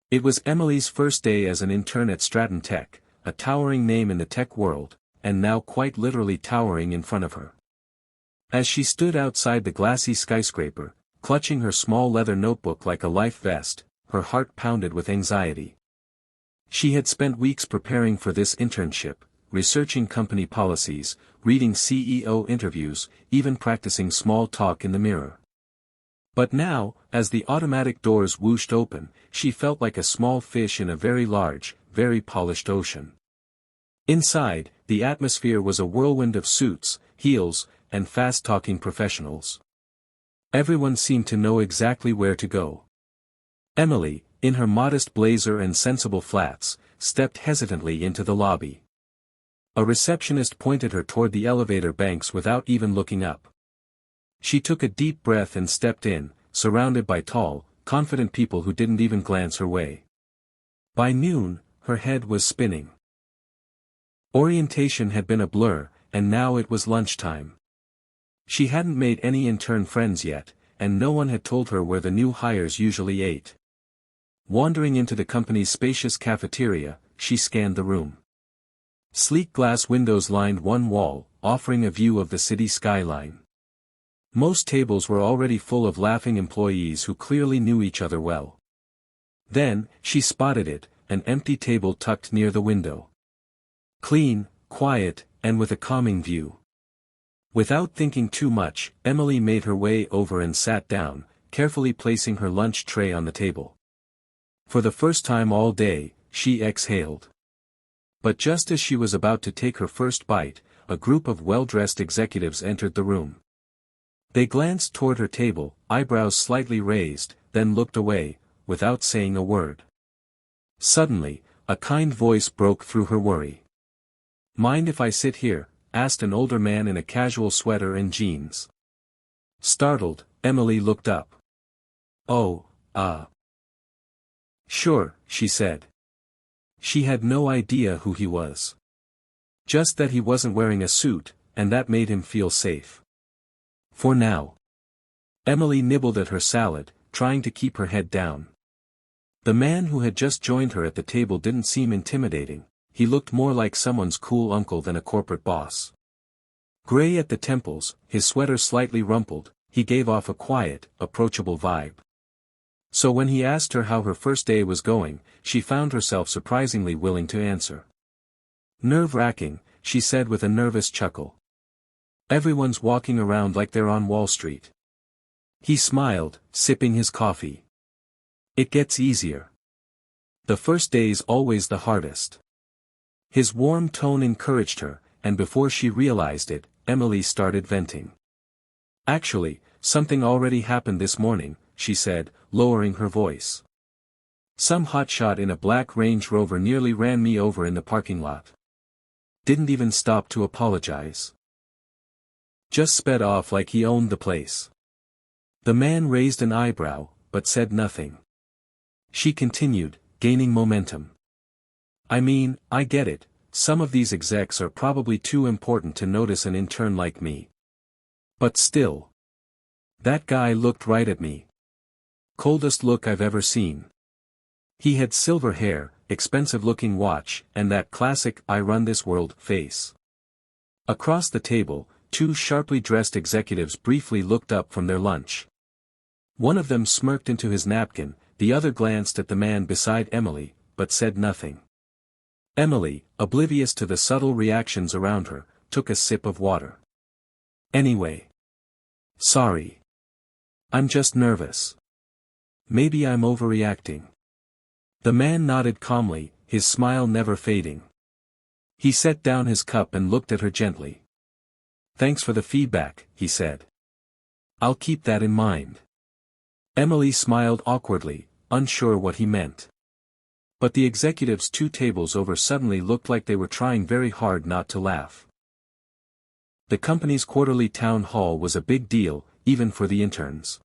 It was Emily's first day as an intern at Stratton Tech, a towering name in the tech world, and now quite literally towering in front of her. As she stood outside the glassy skyscraper, clutching her small leather notebook like a life vest, her heart pounded with anxiety. She had spent weeks preparing for this internship, researching company policies, reading CEO interviews, even practicing small talk in the mirror. But now, as the automatic doors whooshed open, she felt like a small fish in a very large, very polished ocean. Inside, the atmosphere was a whirlwind of suits, heels, and fast-talking professionals. Everyone seemed to know exactly where to go. Emily, in her modest blazer and sensible flats, stepped hesitantly into the lobby. A receptionist pointed her toward the elevator banks without even looking up. She took a deep breath and stepped in, surrounded by tall, confident people who didn't even glance her way. By noon, her head was spinning. Orientation had been a blur, and now it was lunchtime. She hadn't made any intern friends yet, and no one had told her where the new hires usually ate. Wandering into the company's spacious cafeteria, she scanned the room. Sleek glass windows lined one wall, offering a view of the city skyline. Most tables were already full of laughing employees who clearly knew each other well. Then, she spotted it, an empty table tucked near the window. Clean, quiet, and with a calming view. Without thinking too much, Emily made her way over and sat down, carefully placing her lunch tray on the table. For the first time all day, she exhaled. But just as she was about to take her first bite, a group of well-dressed executives entered the room. They glanced toward her table, eyebrows slightly raised, then looked away, without saying a word. Suddenly, a kind voice broke through her worry. "Mind if I sit here?" asked an older man in a casual sweater and jeans. Startled, Emily looked up. "Oh, Sure," she said. She had no idea who he was. Just that he wasn't wearing a suit, and that made him feel safe. For now. Emily nibbled at her salad, trying to keep her head down. The man who had just joined her at the table didn't seem intimidating, he looked more like someone's cool uncle than a corporate boss. Gray at the temples, his sweater slightly rumpled, he gave off a quiet, approachable vibe. So when he asked her how her first day was going, she found herself surprisingly willing to answer. "Nerve-wracking," she said with a nervous chuckle. "Everyone's walking around like they're on Wall Street." He smiled, sipping his coffee. "It gets easier. The first day's always the hardest." His warm tone encouraged her, and before she realized it, Emily started venting. "Actually, something already happened this morning," she said, lowering her voice. "Some hotshot in a black Range Rover nearly ran me over in the parking lot. Didn't even stop to apologize. Just sped off like he owned the place." The man raised an eyebrow, but said nothing. She continued, gaining momentum. "I mean, I get it, some of these execs are probably too important to notice an intern like me. But still. That guy looked right at me. Coldest look I've ever seen. He had silver hair, expensive-looking watch, and that classic 'I run this world' face." Across the table, two sharply dressed executives briefly looked up from their lunch. One of them smirked into his napkin, the other glanced at the man beside Emily, but said nothing. Emily, oblivious to the subtle reactions around her, took a sip of water. "Anyway. Sorry. I'm just nervous. Maybe I'm overreacting." The man nodded calmly, his smile never fading. He set down his cup and looked at her gently. "Thanks for the feedback," he said. "I'll keep that in mind." Emily smiled awkwardly, unsure what he meant. But the executives 2 tables over suddenly looked like they were trying very hard not to laugh. The company's quarterly town hall was a big deal, even for the interns.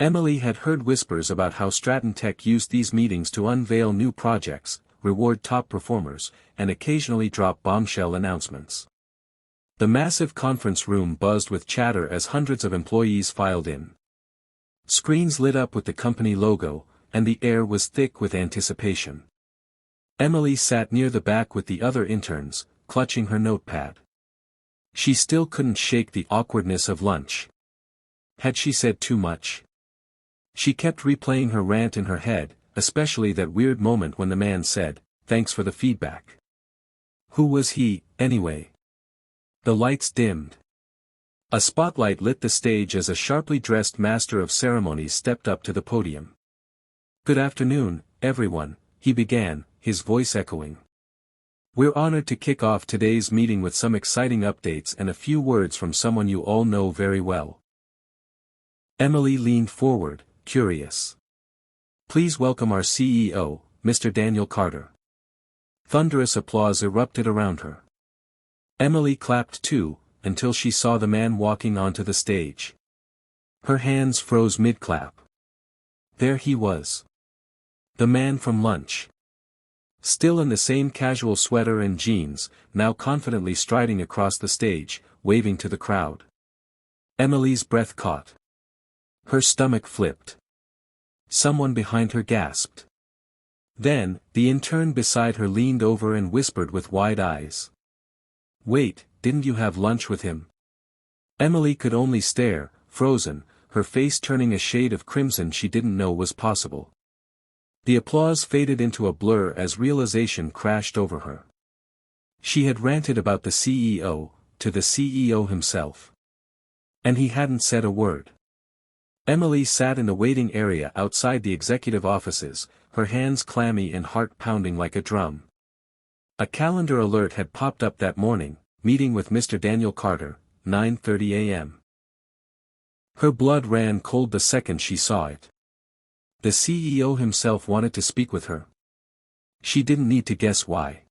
Emily had heard whispers about how Stratton Tech used these meetings to unveil new projects, reward top performers, and occasionally drop bombshell announcements. The massive conference room buzzed with chatter as hundreds of employees filed in. Screens lit up with the company logo, and the air was thick with anticipation. Emily sat near the back with the other interns, clutching her notepad. She still couldn't shake the awkwardness of lunch. Had she said too much? She kept replaying her rant in her head, especially that weird moment when the man said, "Thanks for the feedback." Who was he, anyway? The lights dimmed. A spotlight lit the stage as a sharply dressed master of ceremonies stepped up to the podium. "Good afternoon, everyone," he began, his voice echoing. "We're honored to kick off today's meeting with some exciting updates and a few words from someone you all know very well." Emily leaned forward, curious. "Please welcome our CEO, Mr. Daniel Carter." Thunderous applause erupted around her. Emily clapped too, until she saw the man walking onto the stage. Her hands froze mid-clap. There he was. The man from lunch. Still in the same casual sweater and jeans, now confidently striding across the stage, waving to the crowd. Emily's breath caught. Her stomach flipped. Someone behind her gasped. Then, the intern beside her leaned over and whispered with wide eyes. "Wait, didn't you have lunch with him?" Emily could only stare, frozen, her face turning a shade of crimson she didn't know was possible. The applause faded into a blur as realization crashed over her. She had ranted about the CEO, to the CEO himself. And he hadn't said a word. Emily sat in the waiting area outside the executive offices, her hands clammy and heart pounding like a drum. A calendar alert had popped up that morning, meeting with Mr. Daniel Carter, 9:30 a.m. Her blood ran cold the second she saw it. The CEO himself wanted to speak with her. She didn't need to guess why.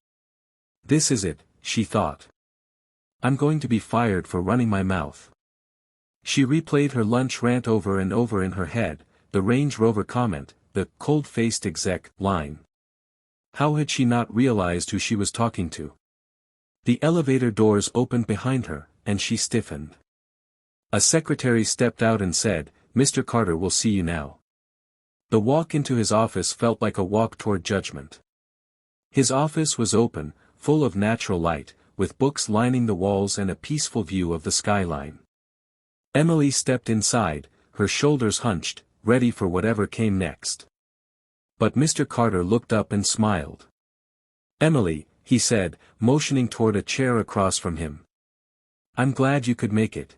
This is it, she thought. I'm going to be fired for running my mouth. She replayed her lunch rant over and over in her head, the Range Rover comment, the cold-faced exec line. How had she not realized who she was talking to? The elevator doors opened behind her, and she stiffened. A secretary stepped out and said, "Mr. Carter will see you now." The walk into his office felt like a walk toward judgment. His office was open, full of natural light, with books lining the walls and a peaceful view of the skyline. Emily stepped inside, her shoulders hunched, ready for whatever came next. But Mr. Carter looked up and smiled. "Emily," he said, motioning toward a chair across from him. "I'm glad you could make it."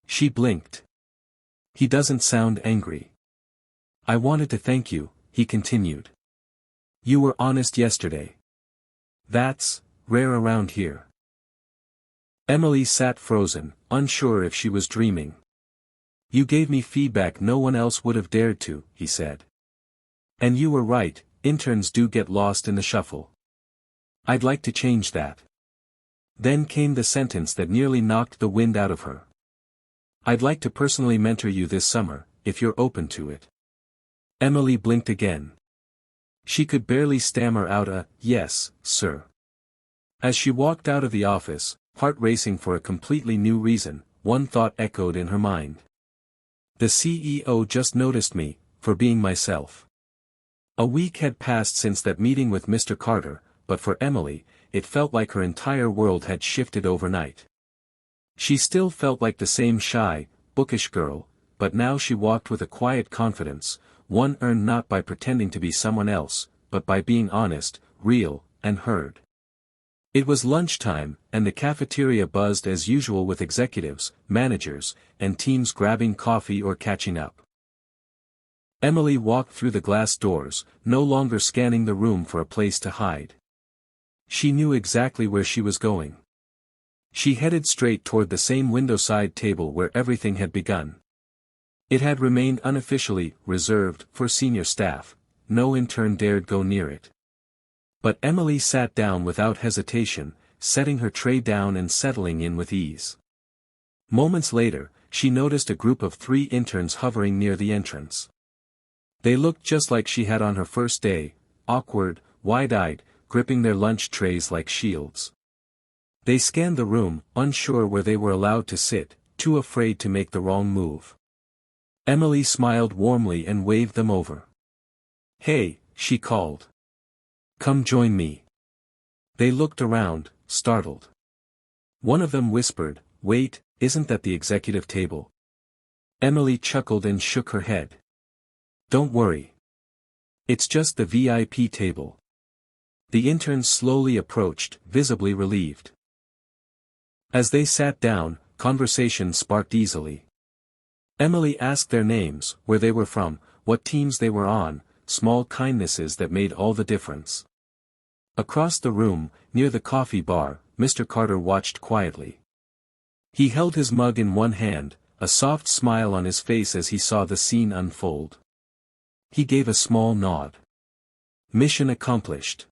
She blinked. "He doesn't sound angry." "I wanted to thank you," he continued. "You were honest yesterday. That's rare around here." Emily sat frozen, unsure if she was dreaming. "You gave me feedback no one else would have dared to," he said. "And you were right, interns do get lost in the shuffle. I'd like to change that." Then came the sentence that nearly knocked the wind out of her. "I'd like to personally mentor you this summer, if you're open to it." Emily blinked again. She could barely stammer out a, "Yes, sir." As she walked out of the office, heart racing for a completely new reason, one thought echoed in her mind. The CEO just noticed me, for being myself. A week had passed since that meeting with Mr. Carter, but for Emily, it felt like her entire world had shifted overnight. She still felt like the same shy, bookish girl, but now she walked with a quiet confidence, one earned not by pretending to be someone else, but by being honest, real, and heard. It was lunchtime, and the cafeteria buzzed as usual with executives, managers, and teams grabbing coffee or catching up. Emily walked through the glass doors, no longer scanning the room for a place to hide. She knew exactly where she was going. She headed straight toward the same window-side table where everything had begun. It had remained unofficially reserved for senior staff, no intern dared go near it. But Emily sat down without hesitation, setting her tray down and settling in with ease. Moments later, she noticed a group of 3 interns hovering near the entrance. They looked just like she had on her first day, awkward, wide-eyed, gripping their lunch trays like shields. They scanned the room, unsure where they were allowed to sit, too afraid to make the wrong move. Emily smiled warmly and waved them over. "Hey," she called. "Come join me." They looked around, startled. One of them whispered, "Wait, isn't that the executive table?" Emily chuckled and shook her head. "Don't worry. It's just the VIP table." The intern slowly approached, visibly relieved. As they sat down, conversation sparked easily. Emily asked their names, where they were from, what teams they were on, small kindnesses that made all the difference. Across the room, near the coffee bar, Mr. Carter watched quietly. He held his mug in one hand, a soft smile on his face as he saw the scene unfold. He gave a small nod. Mission accomplished.